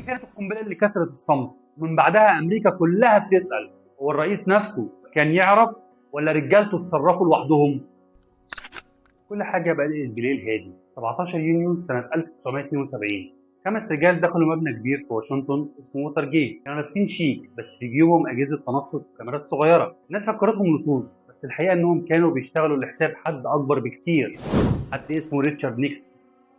كانت القنبله اللي كسرت الصمت. ومن بعدها امريكا كلها بتسال هو الرئيس نفسه كان يعرف ولا رجالته اتصرفوا لوحدهم؟ كل حاجه بدات بليل هادي 17 يونيو سنه 1972. 5 رجال دخلوا مبنى كبير في واشنطن اسمه ووتر جيت. كانوا لابسين شيك بس في جيوبهم اجهزه تنصت وكاميرات صغيره. الناس فكرتهم لصوص بس الحقيقه انهم كانوا بيشتغلوا لحساب حد اكبر بكتير، حد اسمه ريتشارد نيكسون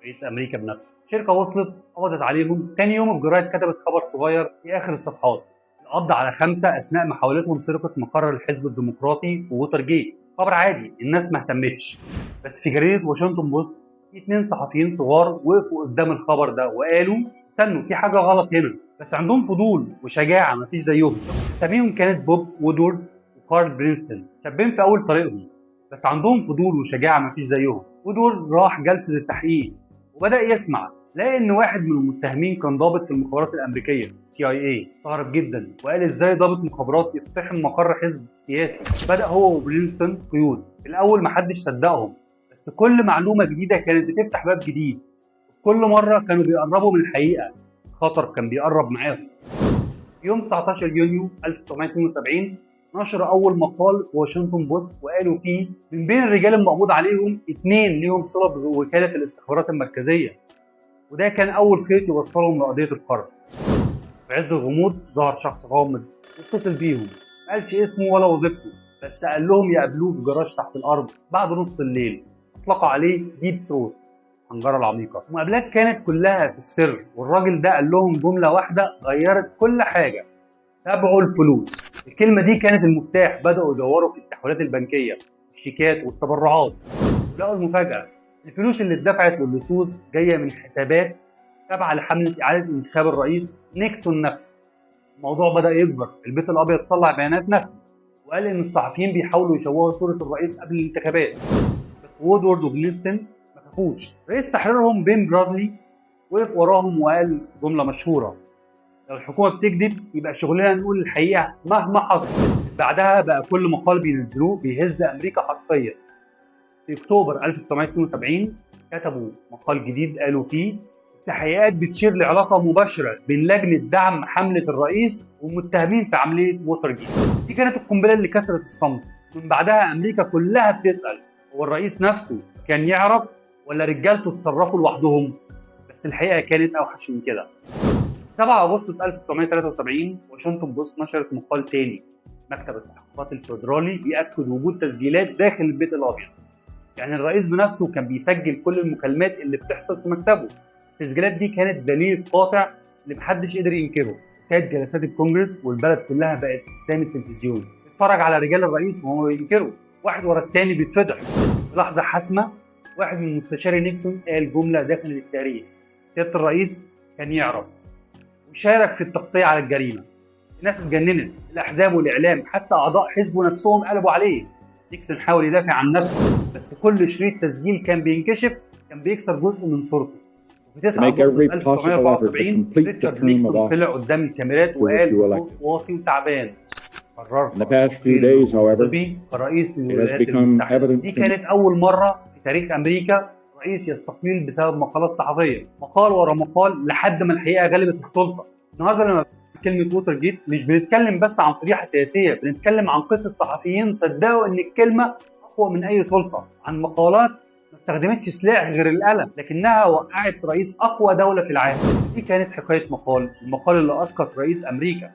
رئيس امريكا بنفسه. شركه وصلت قبضت عليهم. تاني يوم الجرايد كتبت خبر صغير في اخر الصفحات: القبض على 5 اثناء محاولتهم سرقه مقر الحزب الديمقراطي في ووتر جيت. خبر عادي، الناس ما اهتمتش. بس في جريده واشنطن بوست في 2 صحفيين صغار وقفوا قدام الخبر ده وقالوا استنوا، في حاجه غلط هنا. بس عندهم فضول وشجاعه مفيش زيهم. اساميهم كانت بوب وودورد وكارل برينستون، شابين في اول طريقهم بس عندهم فضول وشجاعه مفيش زيهم. وودورد راح جلسه التحقيق وبدأ يسمع، لقى إن واحد من المتهمين كان ضابط في المخابرات الأمريكية CIA. استغرب جدا وقال إزاي ضابط مخابرات يقتحم مقر حزب سياسي. بدأ هو وبرينستون قيود. في الأول محدش صدقهم بس كل معلومة جديدة كانت بتفتح باب جديد. كل مرة كانوا بيقربوا من الحقيقة الخطر كان بيقرب معاهم. يوم 19 يونيو 1972 نشر أول مقال في واشنطن بوست وقالوا فيه من بين الرجال المقبوض عليهم 2 ليهم صلة بوكالة الاستخبارات المركزية، وده كان أول خيط يوصلهم لقضية القرن. في عز الغموض ظهر شخص غامض واتصل بيهم، ما قالش اسمه ولا وظيفته بس قال لهم يقابلوه في جراج تحت الأرض بعد نص الليل. أطلقوا عليه ديب ثروت، الحنجرة العميقة. المقابلات كانت كلها في السر والراجل ده قال لهم جملة واحدة غيرت كل حاجة: تابعوا الفلوس. الكلمة دي كانت المفتاح. بدأوا يدوروا في التحويلات البنكية، الشيكات والتبرعات، ولقوا المفاجأة: الفلوس اللي اتدفعت للصوص جاية من حسابات تابعة لحملة إعادة انتخاب الرئيس نيكسون نفسه. الموضوع بدأ يكبر. البيت الأبيض طلع بيانات نفسه وقال إن الصحفيين بيحاولوا يشوهوا صورة الرئيس قبل الانتخابات. بس وودورد وبلينستون ما خافوش. رئيس تحريرهم بين برادلي وقف وراهم وقال جملة مشهورة: لو الحكومة بتكذب يبقى شغلنا نقول الحقيقة مهما حصل. بعدها بقى كل مقال بينزلوه بيهز أمريكا حرفيا. في أكتوبر 1972 كتبوا مقال جديد قالوا فيه: التحقيقات بتشير لعلاقة مباشرة بين لجنة دعم حملة الرئيس والمتهمين في عملية ووتر جيت. دي كانت القنبلة اللي كسرت الصمت. من بعدها أمريكا كلها بتسأل هو الرئيس نفسه كان يعرف ولا رجالته اتصرفوا لوحدهم؟ بس الحقيقة كانت أوحش من كده. 7 أغسطس 1973 واشنطن بوست نشرت مقال تاني. مكتب التحقيقات الفيدرالي بيأكد وجود تسجيلات داخل البيت الأبيض، يعني الرئيس بنفسه كان بيسجل كل المكالمات اللي بتحصل في مكتبه. التسجيلات دي كانت دليل قاطع اللي محدش قدر ينكره. كانت جلسات الكونجرس والبلد كلها بقت قدام التلفزيون تتفرج على رجال الرئيس وهم بينكروا، واحد ورا التاني بيتفضح. في لحظة حاسمة واحد من مستشاري نيكسون قال جملة داخل التاريخ: سيادة الرئيس كان يعرف وشارك في التغطية على الجريمة. الناس اتجننت، الأحزاب والإعلام حتى أعضاء حزبه نفسهم قلبوا عليه. نيكسون حاول يدافع عن نفسه بس كل شريط تسجيل كان بينكشف كان بيكسر جزء من صورته. وفي 9 أغسطس 1974 ريتشارد نيكسون طلع قدام الكاميرات وقال بصوت واطي وتعبان: قررت منصبي كرئيس للولايات المتحدة. دي كانت أول مرة في تاريخ أمريكا رئيس يستقيل بسبب مقالات صحفية، مقال ورا مقال لحد ما الحقيقة غلبت السلطة. النهارده لما كلمة ووتر جيت مش بنتكلم بس عن فضيحة سياسية، بنتكلم عن قصة صحفيين صدقوا ان الكلمة اقوى من اي سلطة، عن مقالات ما استخدمتش سلاح غير القلم لكنها وقعت رئيس اقوى دولة في العالم. دي كانت حكاية المقال اللي اسقط رئيس امريكا.